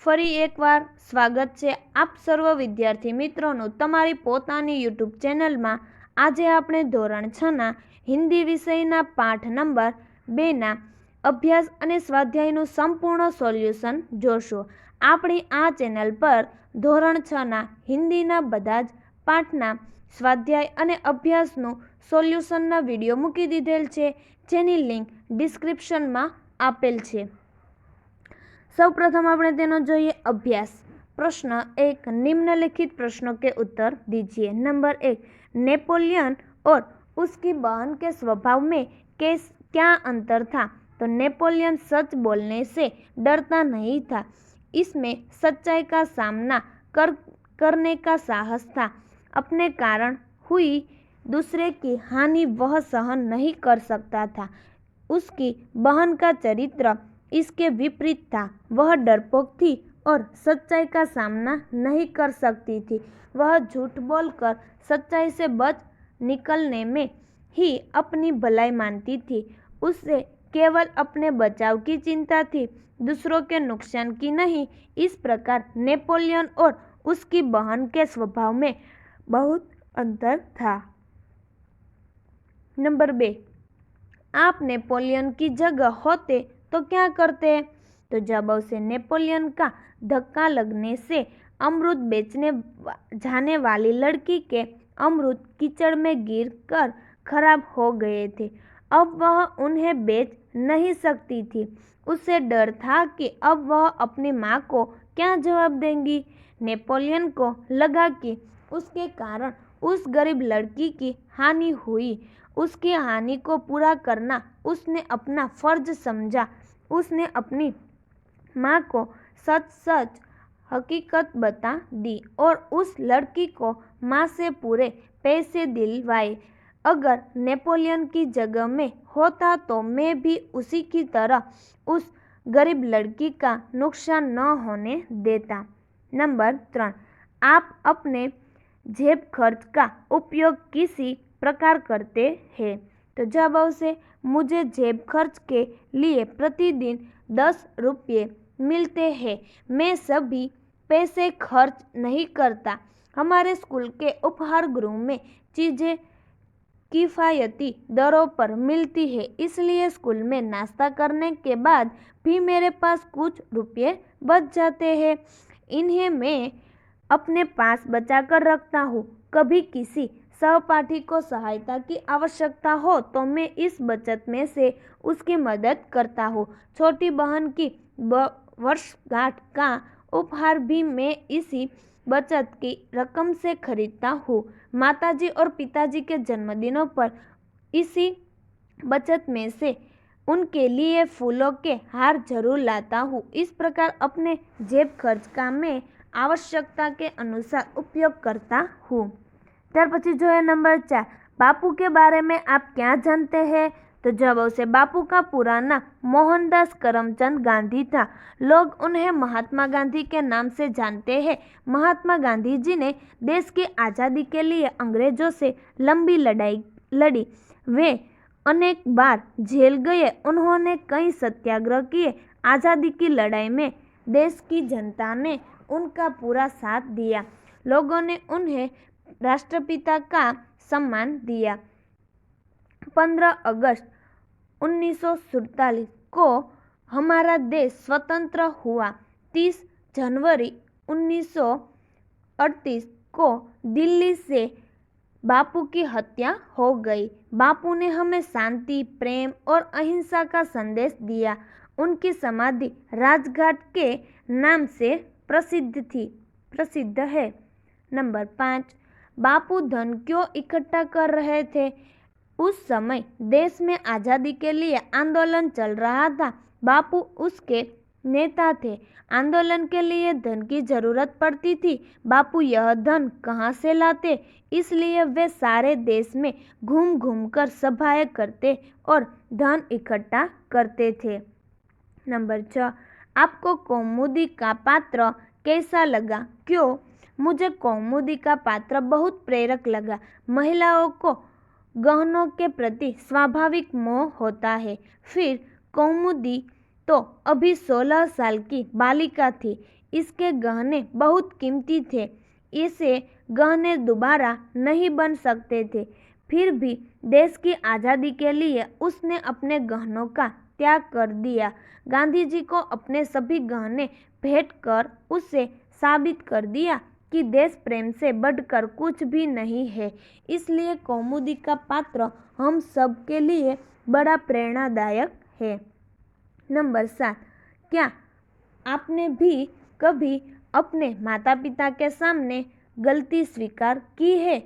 ફરી એકવાર સ્વાગત છે આપ સર્વ વિદ્યાર્થી મિત્રોનું તમારી પોતાની યુટ્યુબ ચેનલમાં। આજે આપણે ધોરણ 6ના હિન્દી વિષયના પાઠ નંબર 2ના અભ્યાસ અને સ્વાધ્યાયનું સંપૂર્ણ સોલ્યુશન જોશું। આપણી આ ચેનલ પર ધોરણ 6ના હિન્દીના બધા જ પાઠના સ્વાધ્યાય અને અભ્યાસનું સોલ્યુશનના વિડીયો મૂકી દીધેલ છે, જેની લિંક ડિસ્ક્રિપ્શનમાં આપેલ છે। સૌપ્રથમ આપણે તેનો જોઈએ અભ્યાસ। प्रश्न 1, निम्नलिखित प्रश्नों के उत्तर दीजिए। नंबर 1, नेपोलियन और उसकी बहन के स्वभाव में क्या अंतर था? तो नेपोलियन सच बोलने से डरता नहीं था, इसमें सच्चाई का सामना करने का साहस था। अपने कारण हुई दूसरे की हानि वह सहन नहीं कर सकता था। उसकी बहन का चरित्र इसके विपरीत था। वह डरपोक थी और सच्चाई का सामना नहीं कर सकती थी। वह झूठ बोलकर सच्चाई से बच निकलने में ही अपनी भलाई मानती थी। उसे केवल अपने बचाव की चिंता थी, दूसरों के नुकसान की नहीं। इस प्रकार नेपोलियन और उसकी बहन के स्वभाव में बहुत अंतर था। नंबर 2, आप नेपोलियन की जगह होते तो क्या करते? तो जब उसे नेपोलियन का धक्का लगने से अमरूद बेचने जाने वाली लड़की के अमरूद कीचड़ में गिरकर खराब हो गए थे। अब वह उन्हें बेच नहीं सकती थी। उसे डर था कि अब वह अपनी माँ को क्या जवाब देंगी। नेपोलियन को लगा कि उसके कारण उस गरीब लड़की की हानि हुई। उसकी हानि को पूरा करना उसने अपना फर्ज समझा। उसने अपनी माँ को सच सच हकीकत बता दी और उस लड़की को माँ से पूरे पैसे दिलवाए। अगर नेपोलियन की जगह में होता तो मैं भी उसी की तरह उस गरीब लड़की का नुकसान न होने देता। नंबर 3, आप अपने जेब खर्च का उपयोग किसी प्रकार करते हैं? तो जवाब से मुझे जेब खर्च के लिए प्रतिदिन 10 रुपये मिलते हैं। मैं सभी पैसे खर्च नहीं करता। हमारे स्कूल के उपहार गृह में चीज़ें किफ़ायती दरों पर मिलती है, इसलिए स्कूल में नाश्ता करने के बाद भी मेरे पास कुछ रुपये बच जाते हैं। इन्हें मैं अपने पास बचा कर रखता हूँ। कभी किसी सहपाठी को सहायता की आवश्यकता हो तो मैं इस बचत में से उसकी मदद करता हूँ। छोटी बहन की वर्षगांठ का उपहार भी मैं इसी बचत की रकम से खरीदता हूँ। माताजी और पिताजी के जन्मदिनों पर इसी बचत में से उनके लिए फूलों के हार जरूर लाता हूँ। इस प्रकार अपने जेब खर्च का मैं आवश्यकता के अनुसार उपयोग करता हूँ। त्यार पछी जो है नंबर 4, बापू के बारे में आप क्या जानते हैं? तो जवाब से बापू का पूरा नाम मोहनदास करमचंद गांधी था। लोग उन्हें महात्मा गांधी के नाम से जानते हैं। महात्मा गांधी जी ने देश की आज़ादी के लिए अंग्रेजों से लंबी लड़ाई लड़ी। वे अनेक बार जेल गए। उन्होंने कई सत्याग्रह किए। आज़ादी की लड़ाई में देश की जनता ने उनका पूरा साथ दिया। लोगों ने उन्हें राष्ट्रपिता का सम्मान दिया। 15 अगस्त 1947 को हमारा देश स्वतंत्र हुआ। 30 जनवरी 1938 को दिल्ली से बापू की हत्या हो गई। बापू ने हमें शांति, प्रेम और अहिंसा का संदेश दिया। उनकी समाधि राजघाट के नाम से प्रसिद्ध है। नंबर 5, बापू धन क्यों इकट्ठा कर रहे थे? उस समय देश में आज़ादी के लिए आंदोलन चल रहा था। बापू उसके नेता थे। आंदोलन के लिए धन की जरूरत पड़ती थी। बापू यह धन कहाँ से लाते? इसलिए वे सारे देश में घूम घूम कर सभाएं करते और धन इकट्ठा करते थे। नंबर 6, आपको कौमुदी का पात्र कैसा लगा? क्यों? मुझे कौमुदी का पात्र बहुत प्रेरक लगा। महिलाओं को गहनों के प्रति स्वाभाविक मोह होता है। फिर कौमुदी तो अभी 16 साल की बालिका थी। इसके गहने बहुत कीमती थे। इसे गहने दोबारा नहीं बन सकते थे। फिर भी देश की आज़ादी के लिए उसने अपने गहनों का त्याग कर दिया। गांधी जी को अपने सभी गहने भेंट कर उसे साबित कर दिया कि देश प्रेम से बढ़कर कुछ भी नहीं है। इसलिए कौमुदी का पात्र हम सब के लिए बड़ा प्रेरणादायक है। नंबर 7, क्या आपने भी कभी अपने माता पिता के सामने गलती स्वीकार की है?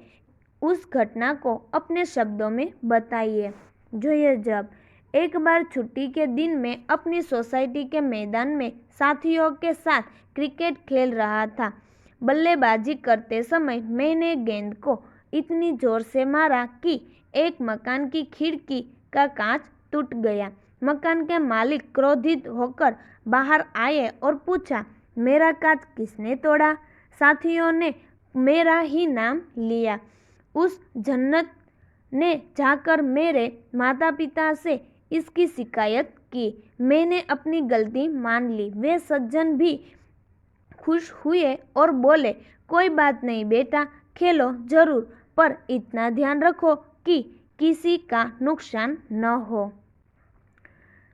उस घटना को अपने शब्दों में बताइए। जोइए, जब एक बार छुट्टी के दिन में अपनी सोसाइटी के मैदान में साथियों के साथ क्रिकेट खेल रहा था। बल्लेबाजी करते समय मैंने गेंद को इतनी जोर से मारा कि एक मकान की खिड़की का कांच टूट गया। मकान के मालिक क्रोधित होकर बाहर आए और पूछा, मेरा कांच किसने तोड़ा? साथियों ने मेरा ही नाम लिया। उस जन्नत ने जाकर मेरे माता पिता से इसकी शिकायत की। मैंने अपनी गलती मान ली। वे सज्जन भी खुश हुए और बोले, कोई बात नहीं बेटा, खेलो जरूर, पर इतना ध्यान रखो कि किसी का नुकसान न हो।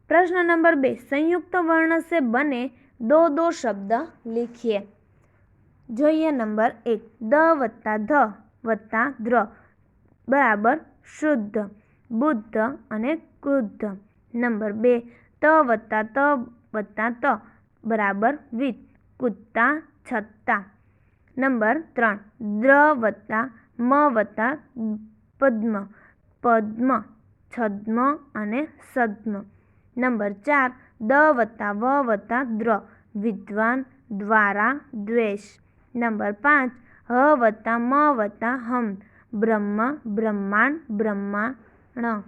प्रश्न नंबर 2, संयुक्त वर्ण से बने दो शब्द लिखिए। જોઈએ नंबर 1, द वत्ता ध वत्ता द्र बराबर शुद्ध, बुद्ध અને क्रुद्ध। नंबर 2, त वत्ता त बराबर वित, कुत्ता छत्ता। नंबर 3, द्र वत्ता म वत्ता पद्म, पद्म छद्म અને सद्म। नंबर 4, द वत्ता व वत्ता द्र विद्वान, द्वारा, द्वेष। नंबर 5, ह वत्ता म वत्ता हम, ब्रह्म, ब्रह्मांड, ब्रह्मांड।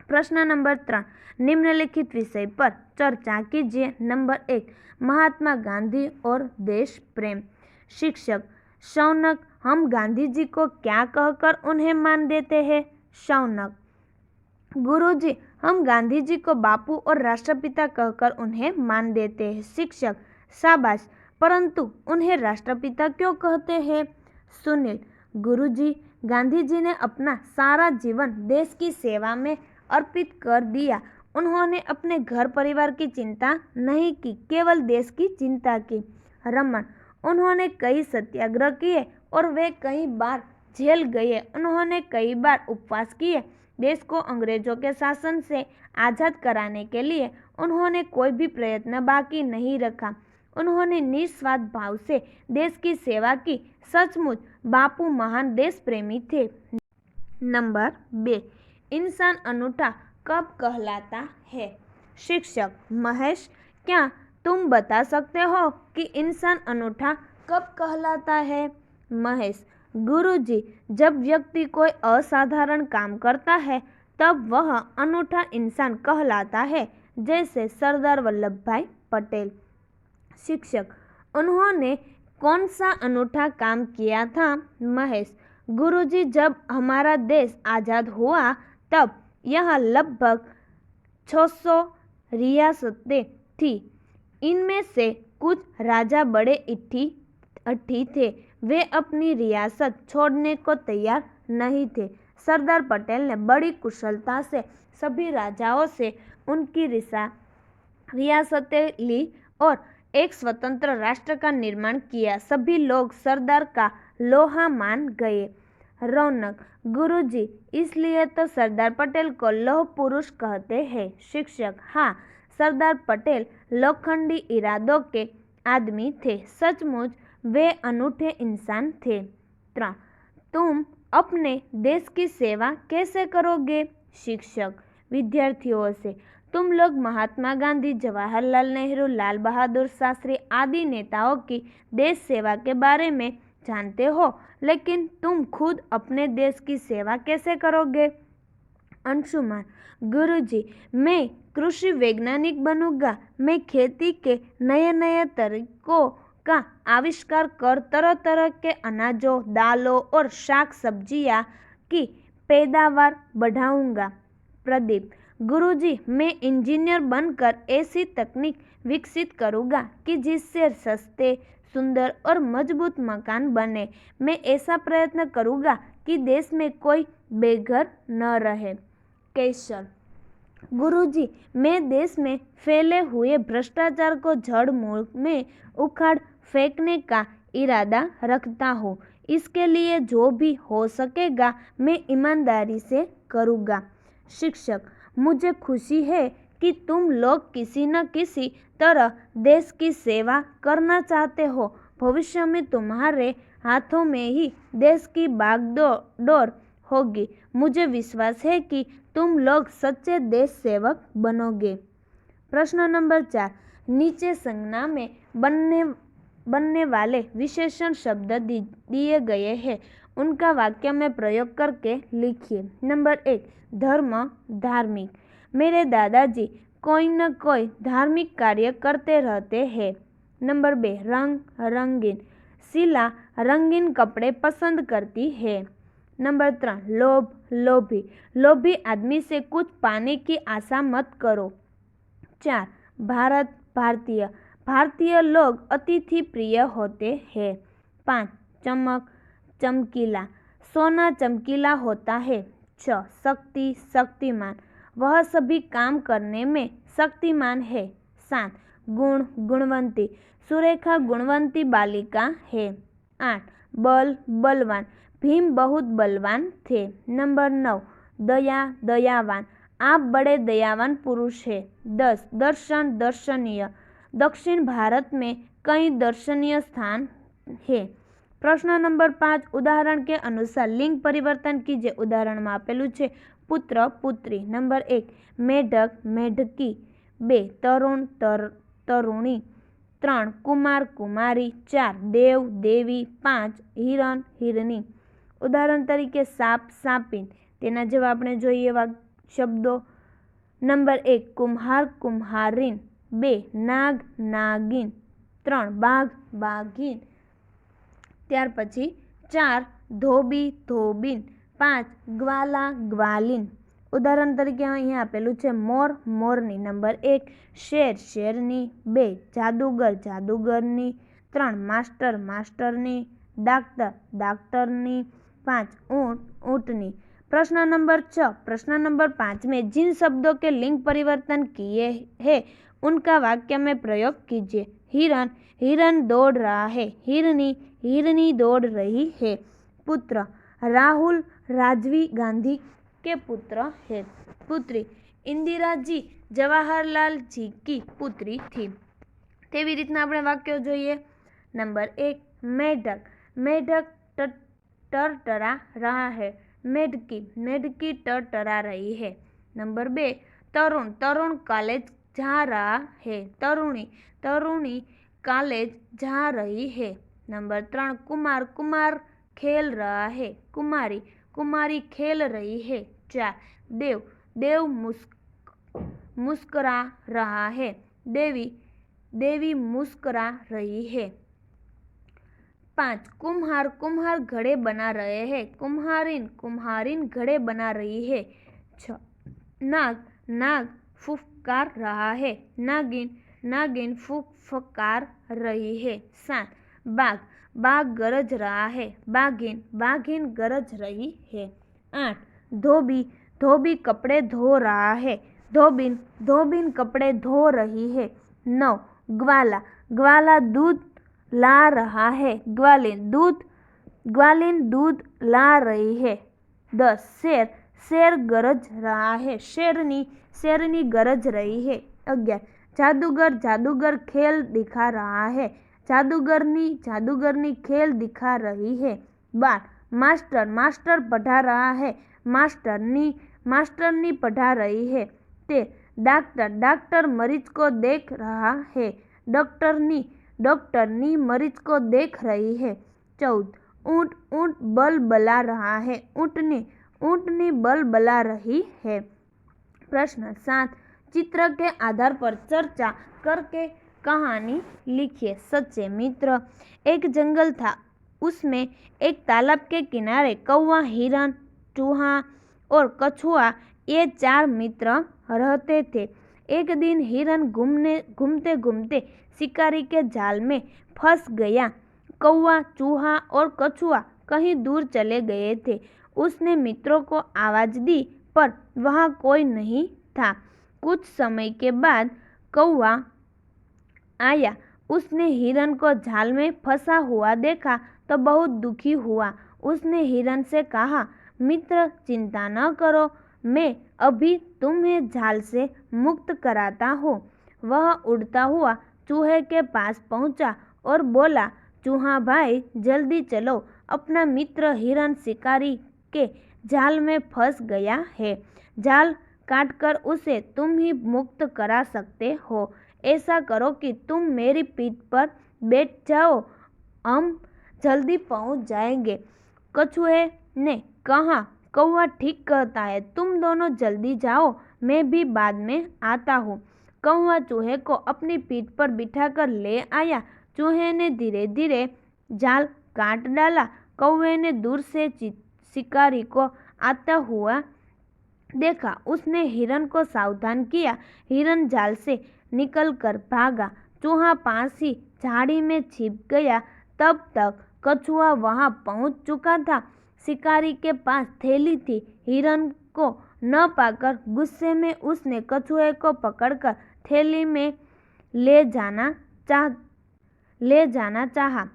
प्रश्न नंबर 3, निम्नलिखित विषय पर चर्चा कीजिए। नंबर 1, महात्मा गांधी और देश प्रेम। शिक्षक, शौनक, हम गांधी जी को क्या कहकर उन्हें मान देते हैं? शौनक, गुरुजी, हम गांधी जी को बापू और राष्ट्रपिता कहकर उन्हें मान देते हैं। शिक्षक, शाबाश, परंतु उन्हें राष्ट्रपिता क्यों कहते हैं? सुनील, गुरुजी, गांधी जी ने अपना सारा जीवन देश की सेवा में अर्पित कर दिया। उन्होंने अपने घर परिवार की चिंता नहीं की, केवल देश की चिंता की। रमन, उन्होंने कई सत्याग्रह किए और वे कई बार जेल गए। उन्होंने कई बार उपवास किए। देश को अंग्रेजों के शासन से आज़ाद कराने के लिए उन्होंने कोई भी प्रयत्न बाकी नहीं रखा। उन्होंने निस्वार्थ भाव से देश की सेवा की। सचमुच बापू महान देश प्रेमी थे। नंबर 2, इंसान अनूठा कब कहलाता है? शिक्षक, महेश, क्या तुम बता सकते हो कि इंसान अनूठा कब कहलाता है? महेश, गुरुजी, जब व्यक्ति कोई असाधारण काम करता है तब वह अनूठा इंसान कहलाता है, जैसे सरदार वल्लभ भाई पटेल। शिक्षक, उन्होंने कौन सा अनूठा काम किया था? महेश, गुरुजी, जब हमारा देश आज़ाद हुआ तब यह लगभग 600 रियासतें थी। इनमें से कुछ राजा बड़े अट्ठी थे। वे अपनी रियासत छोड़ने को तैयार नहीं थे। सरदार पटेल ने बड़ी कुशलता से सभी राजाओं से उनकी रियासतें ली और एक स्वतंत्र राष्ट्र का निर्माण किया। सभी लोग सरदार का लोहा मान गए। रौनक, गुरुजी, इसलिए तो सरदार पटेल को लौह पुरुष कहते हैं। शिक्षक, हाँ, सरदार पटेल लोखंडी इरादों के आदमी थे। सचमुच वे अनूठे इंसान थे। तुम अपने देश की सेवा कैसे करोगे? शिक्षक, विद्यार्थियों से। तुम लोग महात्मा गांधी, जवाहरलाल नेहरू, लाल बहादुर शास्त्री आदि नेताओं की देश सेवा के बारे में जानते हो, लेकिन तुम खुद अपने देश की सेवा कैसे करोगे? अंशुमान, गुरुजी, मैं कृषि वैज्ञानिक बनूंगा। मैं खेती के नए नए तरीकों का आविष्कार कर तरह तरह के अनाजों, दालों और शाक सब्जियां की पैदावार बढ़ाऊंगा। प्रदीप, गुरुजी, मैं इंजीनियर बनकर ऐसी तकनीक विकसित करूँगा कि जिससे सस्ते, सुंदर और मजबूत मकान बने। मैं ऐसा प्रयत्न करूँगा कि देश में कोई बेघर न रहे। कैसर: गुरुजी, मैं देश में फैले हुए भ्रष्टाचार को जड़ मूल में उखाड़ फेंकने का इरादा रखता हूँ। इसके लिए जो भी हो सकेगा मैं ईमानदारी से करूँगा। शिक्षक: मुझे खुशी है कि तुम लोग किसी न किसी तरह देश की सेवा करना चाहते हो। भविष्य में तुम्हारे हाथों में ही देश की बागडोर होगी। मुझे विश्वास है कि तुम लोग सच्चे देश सेवक बनोगे। प्रश्न नंबर 4, नीचे संज्ञा में बनने वाले विशेषण शब्द दिए गए हैं, उनका वाक्य में प्रयोग करके लिखिए। नंबर 1, धर्म, धार्मिक। मेरे दादाजी कोई न कोई धार्मिक कार्य करते रहते हैं। नंबर 2, रंग, रंगीन। शीला रंगीन कपड़े पसंद करती है। नंबर 3, लोभ, लोभी। लोभी आदमी से कुछ पाने की आशा मत करो। 4, भारत, भारतीय। भारतीय लोग अतिथि प्रिय होते हैं। 5, चमक, चमकीला। सोना चमकीला होता है। 6, शक्ति, शक्तिमान। वह सभी काम करने में शक्तिमान है। 7, गुण, गुणवंती। सुरेखा गुणवंती बालिका है। 8, बल, बलवान। भीम बहुत बलवान थे। नंबर 9, दया, दयावान। आप बड़े दयावान पुरुष हैं। 10, दर्शन, दर्शनीय। दक्षिण भारत में कई दर्शनीय स्थान है। प्रश्न नंबर 5, उदाहरण के अनुसार लिंग परिवर्तन कीजिए। उदाहरण में आपेલું છે पुत्र, पुत्री। नंबर 1, मेढक, मेढकी। 2, तरुण, तरुणी। 3, कुमार, कुमारी। 4, देव, देवी। 5, हिरण, हिरणी। उदाहरण तरीके साप, सापीन। तेना जेवा આપણે જોઈએ એવા શબ્દો। नंबर 1, कुम्हार, कुम्हारीन। 2, नाग, नागिन। 3, बाघ, बाघीन। ત્યાર પછી 4, ધોબી, ધોબીન। 5, ગ્વાલા, ગ્વાલીન। ઉદાહરણ તરીકે અહીંયા આપેલું છે મોર, મોરની। નંબર 1, શેર, શેરની। 2, જાદુગર, જાદુગરની। 3, માસ્ટર, मास्टरनी। डॉक्टर, डॉक्टरनी। 5, ऊँट, ऊँटनी। प्रश्न नंबर 6, प्रश्न नंबर 5 में जिन शब्दों के लिंग परिवर्तन किए हैं उनका वाक्य में प्रयोग कीजिए। हिरण, हिरण दौड़ रहा है। हिरनी, हिरनी दौड़ रही है। पुत्र, राहुल राजीव गांधी के पुत्र है। पुत्री, इंदिरा जी जवाहरलाल जी की पुत्री थी। तेवी रीतना આપણે વાક્યો જોઈએ। नंबर 1, मेढक, मेढक टरटरा रहा है। मेढकी, मेढकी टरटरा रही है। नंबर 2, तरुण, तरुण कॉलेज जा रहा है। तरुणी, तरुणी कॉलेज जा रही है। नंबर 3, कुमार, कुमार खेल रहा है। कुमारी, कुमारी खेल रही है। 4, देव, देव मुस्कुरा रहा है। देवी, देवी मुस्कुरा रही है। 5, कुम्हार, कुम्हार घड़े बना रहे हैं। कुम्हारिन, कुम्हारिन घड़े बना रही है। 6, नाग, नाग फुफकार रहा है। नागिन, नागिन फुफकार रही है। 7, बाघ, बाघ गरज रहा है। बाघिन, बाघिन गरज रही है। 8, धोबी, धोबी कपड़े धो रहा है। धोबिन, धोबिन कपड़े धो रही है। 9, ग्वाला, ग्वाला दूध ला रहा है। ग्वालिन, दूध, ग्वालिन दूध ला रही है। 10, शेर, शेर गरज रहा है। शेरनी, शेरनी गरज रही है। 11, जादूगर, जादूगर खेल दिखा रहा है। जादूगरनी, जादूगरनी खेल दिखा रही है। 12, मास्टर, मास्टर पढ़ा रहा है। मास्टरनी, मास्टरनी पढ़ा रही है। 13, डॉक्टर, डॉक्टर मरीज को देख रहा है। डॉक्टरनी, डॉक्टरनी मरीज को देख रही है। 14, ऊँट, ऊँट बल बला रहा है। ऊँटनी, ऊँटनी बल बला रही है। प्रश्न 7, चित्र के आधार पर चर्चा करके कहानी लिखिए। सच्चे मित्र। एक जंगल था, उसमें एक तालाब के किनारे कौवा, हिरण, चूहा और कछुआ ये 4 मित्र रहते थे। एक दिन हिरन घूमते घूमते शिकारी के जाल में फंस गया। कौवा, चूहा और कछुआ कहीं दूर चले गए थे। उसने मित्रों को आवाज दी पर वहाँ कोई नहीं था। कुछ समय के बाद कौवा आया। उसने हिरन को जाल में फंसा हुआ देखा तो बहुत दुखी हुआ। उसने हिरन से कहा, मित्र, चिंता न करो, मैं अभी तुम्हें जाल से मुक्त कराता हूँ। वह उड़ता हुआ चूहे के पास पहुँचा और बोला, चूहा भाई, जल्दी चलो, अपना मित्र हिरन शिकारी के जाल में फंस गया है। जाल काटकर उसे तुम ही मुक्त करा सकते हो। ऐसा करो कि तुम मेरी पीठ पर बैठ जाओ, हम जल्दी पहुंच जाएंगे। कछुए ने कहा, कौवा ठीक कहता है, तुम दोनों जल्दी जाओ, मैं भी बाद में आता हूँ। कौवा चूहे को अपनी पीठ पर बिठाकर ले आया। चूहे ने धीरे धीरे जाल काट डाला। कौवे ने दूर से शिकारी को आता हुआ देखा। उसने हिरन को सावधान किया। हिरन जाल से निकलकर भागा। चूहा पास ही झाड़ी में छिप गया। तब तक कछुआ वहां पहुंच चुका था। शिकारी के पास थैली थी। हिरन को न पाकर गुस्से में उसने कछुए को पकड़कर थैली में ले जाना चाहा,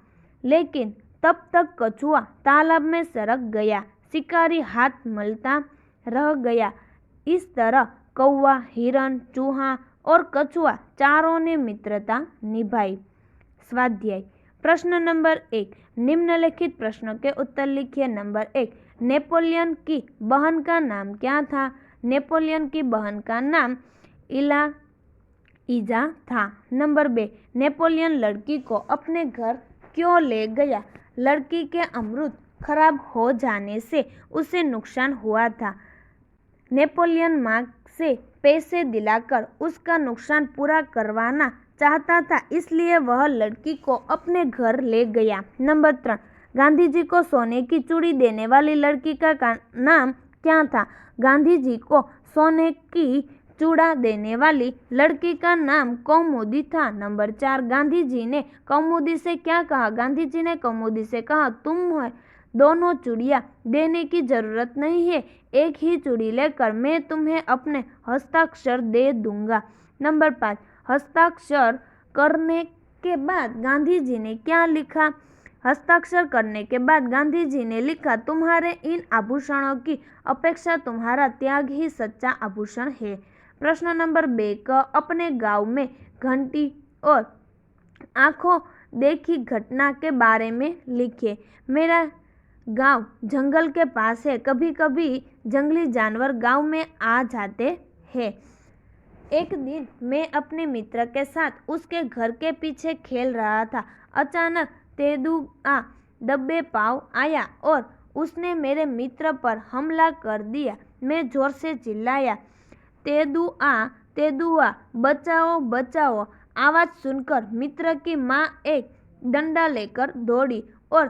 लेकिन तब तक कछुआ तालाब में सरक गया। शिकारी हाथ मलता रह गया। इस तरह कौवा, हिरन, चूहा और कछुआ चारों ने मित्रता निभाई। स्वाध्याय प्रश्न नंबर 1, निम्नलिखित प्रश्नों के उत्तर लिखिए। नंबर 1, नेपोलियन की बहन का नाम क्या था? नेपोलियन की बहन का नाम इजा था। नंबर 2, नेपोलियन लड़की को अपने घर क्यों ले गया? लड़की के अमृत खराब हो जाने से उसे नुकसान हुआ था। नेपोलियन माँ से पैसे दिलाकर उसका नुकसान पूरा करवाना चाहता था, इसलिए वह लड़की को अपने घर ले गया। नंबर 3, गांधी जी को सोने की चूड़ी देने वाली लड़की का नाम क्या था? गांधी जी को सोने की चूड़ा देने वाली लड़की का नाम कौमुदी था। नंबर 4, गांधी जी ने कौमुदी से क्या कहा? गांधी जी ने कौमुदी से कहा, तुम दोनों चूड़ियाँ देने की जरूरत नहीं है, एक ही चूड़ी लेकर मैं तुम्हें अपने हस्ताक्षर दे दूंगा। नंबर 5, हस्ताक्षर करने के बाद गांधी जी ने क्या लिखा? हस्ताक्षर करने के बाद गांधी जी ने लिखा, तुम्हारे इन आभूषणों की अपेक्षा तुम्हारा त्याग ही सच्चा आभूषण है। प्रश्न नंबर 2 क, अपने गांव में घंटी और आंखों देखी घटना के बारे में लिखिए। मेरा गांव जंगल के पास है। कभी कभी जंगली जानवर गांव में आ जाते हैं। एक दिन मैं अपने मित्र के साथ उसके घर के पीछे खेल रहा था। अचानक तेंदुआ दबे पांव आया और उसने मेरे मित्र पर हमला कर दिया। मैं जोर से चिल्लाया, तेंदुआ, तेंदुआ, बचाओ, बचाओ। आवाज सुनकर मित्र की माँ एक डंडा लेकर दौड़ी और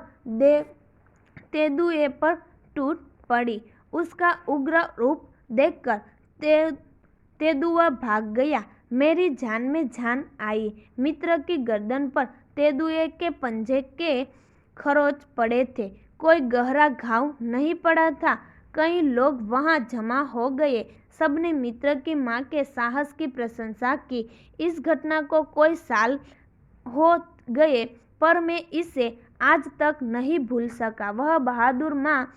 तेंदुए पर टूट पड़ी। उसका उग्र रूप देखकर तेंदुआ भाग गया। मेरी जान में जान आई। मित्र की गर्दन पर तेंदुए के पंजे के खरोंच पड़े थे। कोई गहरा घाव नहीं पड़ा था। कई लोग वहां जमा हो गए। सबने मित्र की मां के साहस की प्रशंसा की। इस घटना को कोई साल हो गए पर मैं इसे आज तक नहीं भूल सका। वह बहादुर माँ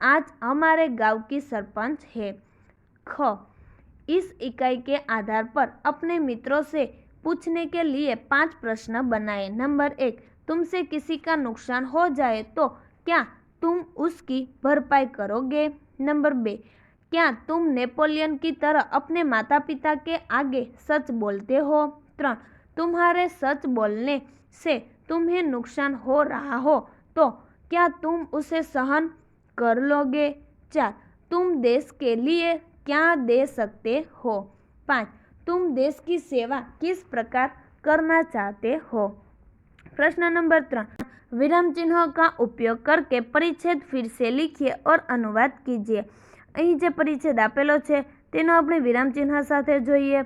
आज हमारे गांव की सरपंच है। ख, इस इकाई के आधार पर अपने मित्रों से पूछने के लिए 5 प्रश्न बनाएं। नंबर 1, तुमसे किसी का नुकसान हो जाए तो क्या तुम उसकी भरपाई करोगे? नंबर 2, क्या तुम नेपोलियन की तरह अपने माता पिता के आगे सच बोलते हो? 3, तुम्हारे सच बोलने से तुम्हें नुकसान हो रहा हो तो क्या तुम उसे सहन कर लोगे? 4, तुम देश के लिए क्या दे सकते हो? 5, तुम देश की सेवा किस प्रकार करना चाहते हो? प्रश्न नंबर 3, विराम चिन्हों का उपयोग करके परिच्छेद फिर से लिखिए और अनुवाद कीजिए। અહીં જે પરિચ્છેદ આપેલો છે તેનો આપણે વિરામ ચિહ્ન સાથે જોઈએ।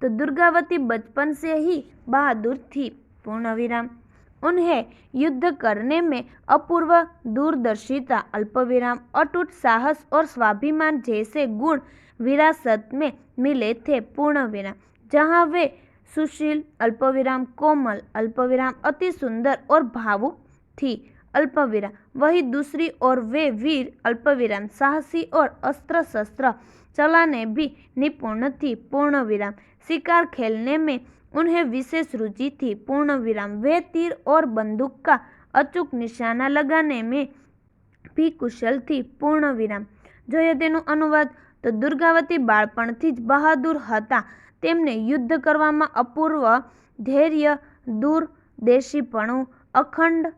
तो दुर्गावती बचपन से ही बहादुर थी। पूर्ण विराम। उन्हें युद्ध करने में अपूर्व दूरदर्शिता, अल्पविराम, अटूट साहस और स्वाभिमान जैसे गुण विरासत में मिले थे। पूर्ण विराम। जहाँ वे सुशील, अल्पविराम, कोमल, अल्पविराम, अति सुंदर और भावुक थी, अल्पविराम, वही दूसरी ओर वे वीर, अल्पविराम, साहसी और अस्त्र शस्त्र चलाने भी निपुण थी। पूर्ण विराम। शिकार खेलने में उन्हें विशेष रुचि थी। पूर्ण विराम। वे तीर और बंदूक का अचूक निशाना लगाने में भी कुशल थी। पूर्ण विराम। જોઈએ તેનું અનુવાદ તો દુર્ગાવતી બાળપણથી જ બહાદુર હતા. તેમને યુદ્ધ કરવામાં અપૂર્વ ધૈર્ય, દૂરદેશીપણું, અખંડ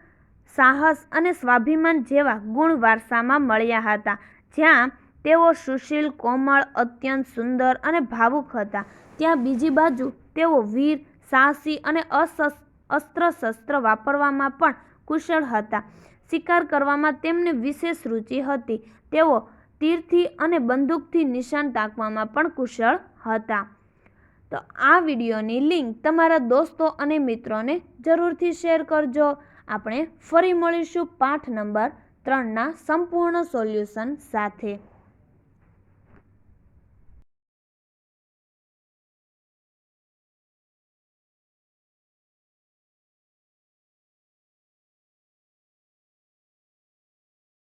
સાહસ અને સ્વાભિમાન જેવા ગુણ વારસામાં મળ્યા હતા. જ્યાં તેઓ સુશીલ, કોમળ, અત્યંત સુંદર અને ભાવુક હતા, ત્યાં બીજી બાજુ તેઓ વીર, સાહસી અને અસ્ત્ર શસ્ત્ર વાપરવામાં પણ કુશળ હતા. શિકાર કરવામાં તેમને વિશેષ રુચિ હતી. તેઓ તીરથી અને બંદૂકથી નિશાન તાકવામાં પણ કુશળ હતા. તો આ વિડીયોની લિંક તમારા દોસ્તો અને મિત્રોને જરૂરથી શેર કરજો. આપણે ફરી મળીશું પાઠ નંબર 3ના સંપૂર્ણ સોલ્યુશન સાથે.